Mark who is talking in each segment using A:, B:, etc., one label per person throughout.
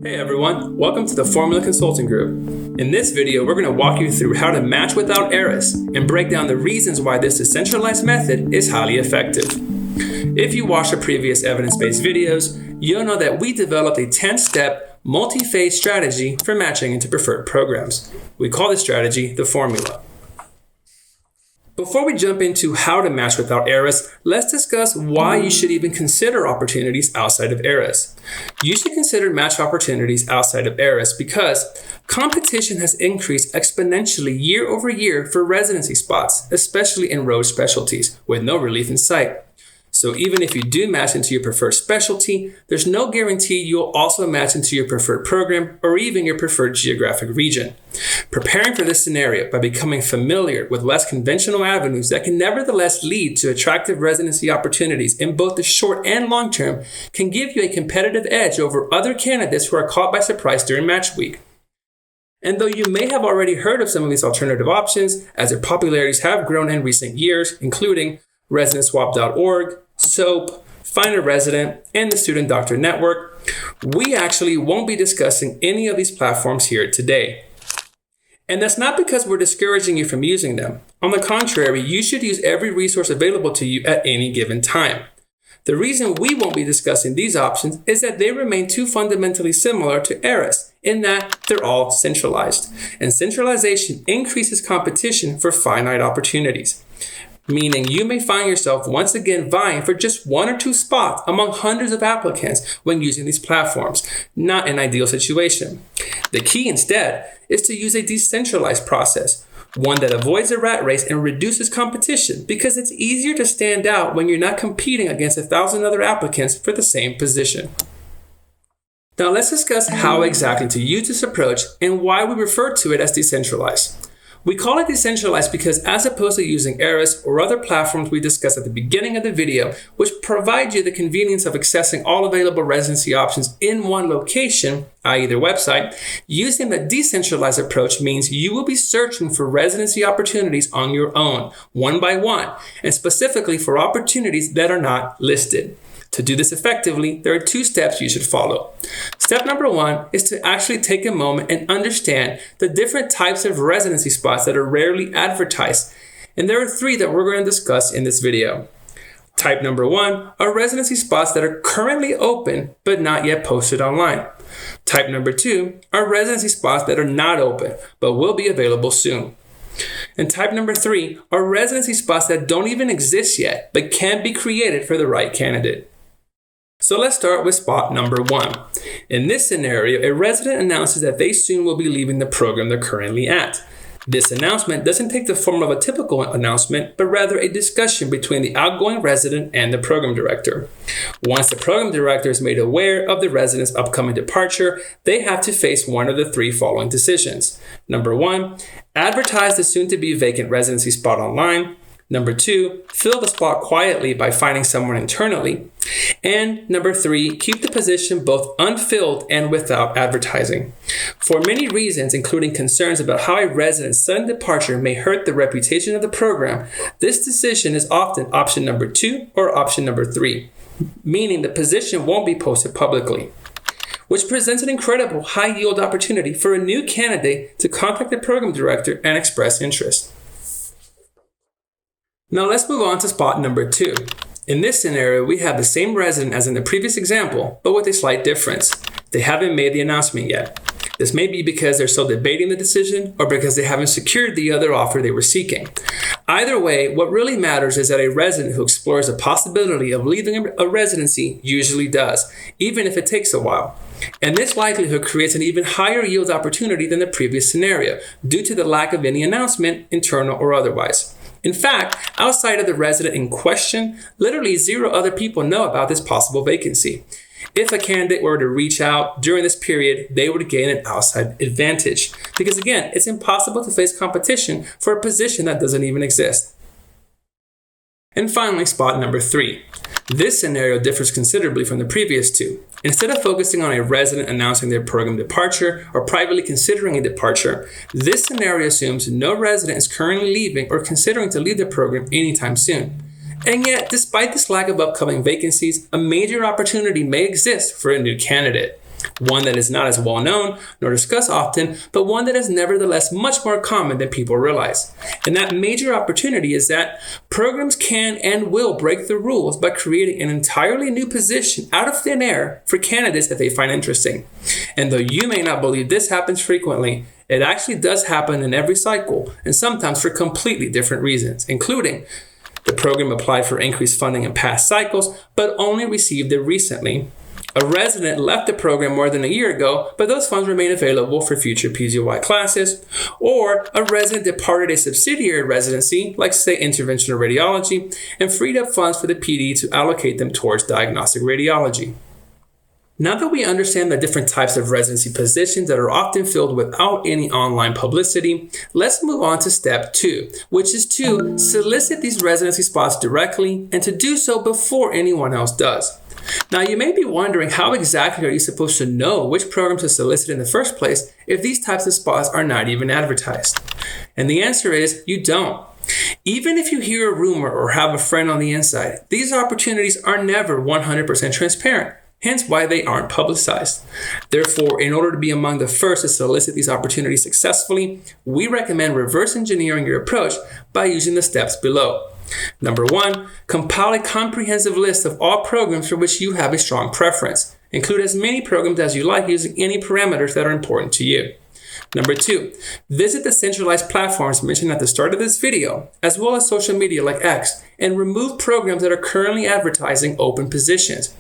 A: Hey everyone, welcome to the Formula Consulting Group. In this video, we're going to walk you through how to match without ERAS and break down the reasons why this decentralized method is highly effective. If you watched the previous evidence-based videos, you'll know that we developed a 10-step, multi-phase strategy for matching into preferred programs. We call this strategy the formula. Before we jump into how to match without ERAS, let's discuss why you should even consider opportunities outside of ERAS. You should consider match opportunities outside of ERAS because competition has increased exponentially year over year for residency spots, especially in road specialties, with no relief in sight. So even if you do match into your preferred specialty, there's no guarantee you'll also match into your preferred program or even your preferred geographic region. Preparing for this scenario by becoming familiar with less conventional avenues that can nevertheless lead to attractive residency opportunities in both the short and long term can give you a competitive edge over other candidates who are caught by surprise during match week. And though you may have already heard of some of these alternative options, as their popularities have grown in recent years, including residentswap.org, SOAP, Find a Resident, and the Student Doctor Network, we actually won't be discussing any of these platforms here today. And that's not because we're discouraging you from using them. On the contrary, you should use every resource available to you at any given time. The reason we won't be discussing these options is that they remain too fundamentally similar to ERAS in that they're all centralized. And centralization increases competition for finite opportunities, meaning you may find yourself once again vying for just one or two spots among hundreds of applicants when using these platforms, not an ideal situation. The key instead is to use a decentralized process, one that avoids a rat race and reduces competition because it's easier to stand out when you're not competing against 1,000 other applicants for the same position. Now let's discuss how exactly to use this approach and why we refer to it as decentralized. We call it decentralized because as opposed to using ERAS or other platforms we discussed at the beginning of the video, which provide you the convenience of accessing all available residency options in one location, i.e. their website, using the decentralized approach means you will be searching for residency opportunities on your own, one by one, and specifically for opportunities that are not listed. To do this effectively, there are two steps you should follow. Step number one is to actually take a moment and understand the different types of residency spots that are rarely advertised. And there are three that we're going to discuss in this video. Type number one are residency spots that are currently open but not yet posted online. Type number two are residency spots that are not open but will be available soon. And type number three are residency spots that don't even exist yet but can be created for the right candidate. So let's start with spot number one. In this scenario, a resident announces that they soon will be leaving the program they're currently at. This announcement doesn't take the form of a typical announcement, but rather a discussion between the outgoing resident and the program director. Once the program director is made aware of the resident's upcoming departure, they have to face one of the three following decisions. Number one, advertise the soon-to-be vacant residency spot online. Number two, fill the spot quietly by finding someone internally. And number three, keep the position both unfilled and without advertising. For many reasons, including concerns about how a resident's sudden departure may hurt the reputation of the program, this decision is often option number two or option number three, meaning the position won't be posted publicly, which presents an incredible high-yield opportunity for a new candidate to contact the program director and express interest. Now let's move on to spot number two. In this scenario, we have the same resident as in the previous example, but with a slight difference. They haven't made the announcement yet. This may be because they're still debating the decision or because they haven't secured the other offer they were seeking. Either way, what really matters is that a resident who explores the possibility of leaving a residency usually does, even if it takes a while. And this likelihood creates an even higher yield opportunity than the previous scenario due to the lack of any announcement, internal or otherwise. In fact, outside of the resident in question, literally zero other people know about this possible vacancy. If a candidate were to reach out during this period, they would gain an outside advantage. Because again, it's impossible to face competition for a position that doesn't even exist. And finally, spot number three. This scenario differs considerably from the previous two. Instead of focusing on a resident announcing their program departure or privately considering a departure, this scenario assumes no resident is currently leaving or considering to leave the program anytime soon. And yet, despite this lack of upcoming vacancies, a major opportunity may exist for a new candidate. One that is not as well known nor discussed often, but one that is nevertheless much more common than people realize. And that major opportunity is that programs can and will break the rules by creating an entirely new position out of thin air for candidates that they find interesting. And though you may not believe this happens frequently, it actually does happen in every cycle, and sometimes for completely different reasons, including the program applied for increased funding in past cycles, but only received it recently. A resident left the program more than a year ago, but those funds remain available for future PGY classes. Or a resident departed a subsidiary residency, like say interventional radiology, and freed up funds for the PD to allocate them towards diagnostic radiology. Now that we understand the different types of residency positions that are often filled without any online publicity, let's move on to step 2, which is to solicit these residency spots directly and to do so before anyone else does. Now, you may be wondering, how exactly are you supposed to know which program to solicit in the first place if these types of spots are not even advertised? And the answer is, you don't. Even if you hear a rumor or have a friend on the inside, these opportunities are never 100% transparent, hence why they aren't publicized. Therefore, in order to be among the first to solicit these opportunities successfully, we recommend reverse engineering your approach by using the steps below. Number 1, compile a comprehensive list of all programs for which you have a strong preference. Include as many programs as you like using any parameters that are important to you. Number 2, visit the centralized platforms mentioned at the start of this video, as well as social media like X, and remove programs that are currently advertising open positions.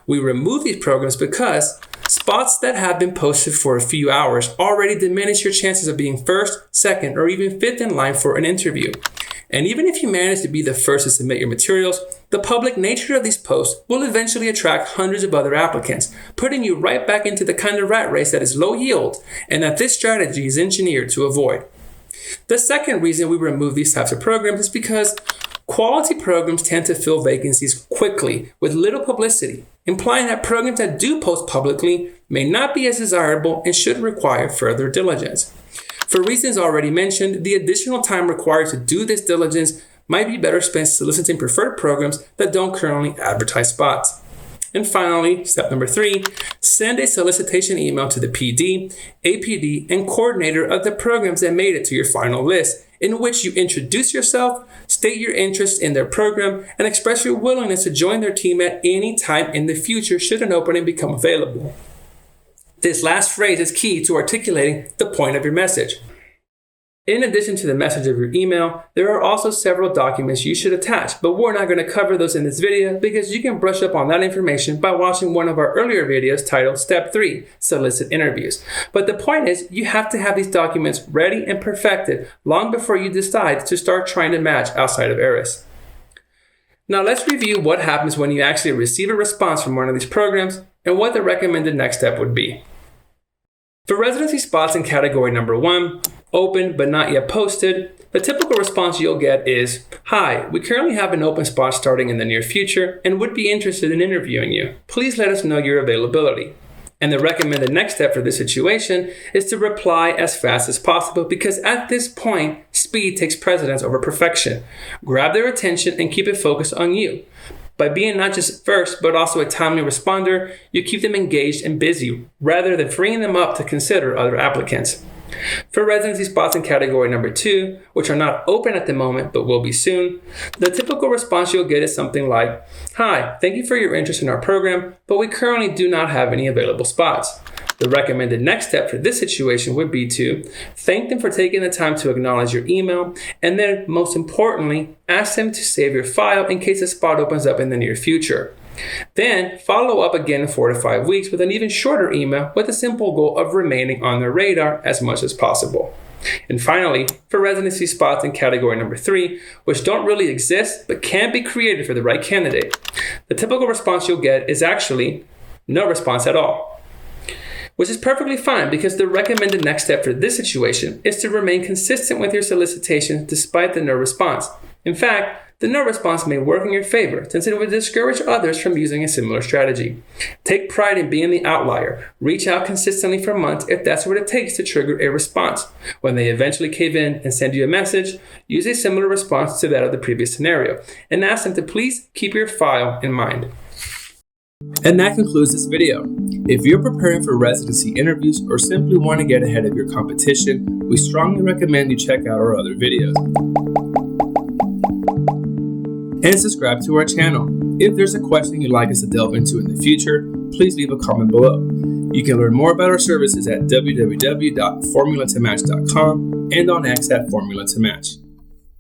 A: We remove these programs because spots that have been posted for a few hours already diminish your chances of being first, second, or even fifth in line for an interview. And even if you manage to be the first to submit your materials, the public nature of these posts will eventually attract hundreds of other applicants, putting you right back into the kind of rat race that is low yield and that this strategy is engineered to avoid. The second reason we remove these types of programs is because quality programs tend to fill vacancies quickly with little publicity, implying that programs that do post publicly may not be as desirable and should require further diligence. For reasons already mentioned, the additional time required to do this diligence might be better spent soliciting preferred programs that don't currently advertise spots. And finally, step number 3, send a solicitation email to the PD, APD, and coordinator of the programs that made it to your final list, in which you introduce yourself, state your interest in their program, and express your willingness to join their team at any time in the future should an opening become available. This last phrase is key to articulating the point of your message. In addition to the message of your email, there are also several documents you should attach, but we're not going to cover those in this video because you can brush up on that information by watching one of our earlier videos titled Step 3, Solicit Interviews. But the point is, you have to have these documents ready and perfected long before you decide to start trying to match outside of ERAS. Now let's review what happens when you actually receive a response from one of these programs and what the recommended next step would be. For residency spots in category number 1, open but not yet posted, the typical response you'll get is, "Hi, we currently have an open spot starting in the near future and would be interested in interviewing you. Please let us know your availability." And the recommended next step for this situation is to reply as fast as possible because at this point, speed takes precedence over perfection. Grab their attention and keep it focused on you. By being not just first, but also a timely responder, you keep them engaged and busy, rather than freeing them up to consider other applicants. For residency spots in category number 2, which are not open at the moment but will be soon, the typical response you'll get is something like, "Hi, thank you for your interest in our program, but we currently do not have any available spots." The recommended next step for this situation would be to thank them for taking the time to acknowledge your email, and then, most importantly, ask them to save your file in case a spot opens up in the near future. Then, follow up again in 4 to 5 weeks with an even shorter email with the simple goal of remaining on their radar as much as possible. And finally, for residency spots in category number 3, which don't really exist but can be created for the right candidate, the typical response you'll get is actually no response at all. Which is perfectly fine because the recommended next step for this situation is to remain consistent with your solicitation despite the no response. In fact, the no response may work in your favor since it would discourage others from using a similar strategy. Take pride in being the outlier. Reach out consistently for months if that's what it takes to trigger a response. When they eventually cave in and send you a message, use a similar response to that of the previous scenario and ask them to please keep your file in mind. And that concludes this video. If you're preparing for residency interviews or simply want to get ahead of your competition, we strongly recommend you check out our other videos. And subscribe to our channel. If there's a question you'd like us to delve into in the future, please leave a comment below. You can learn more about our services at www.formulatomatch.com and on X at Formula to Match.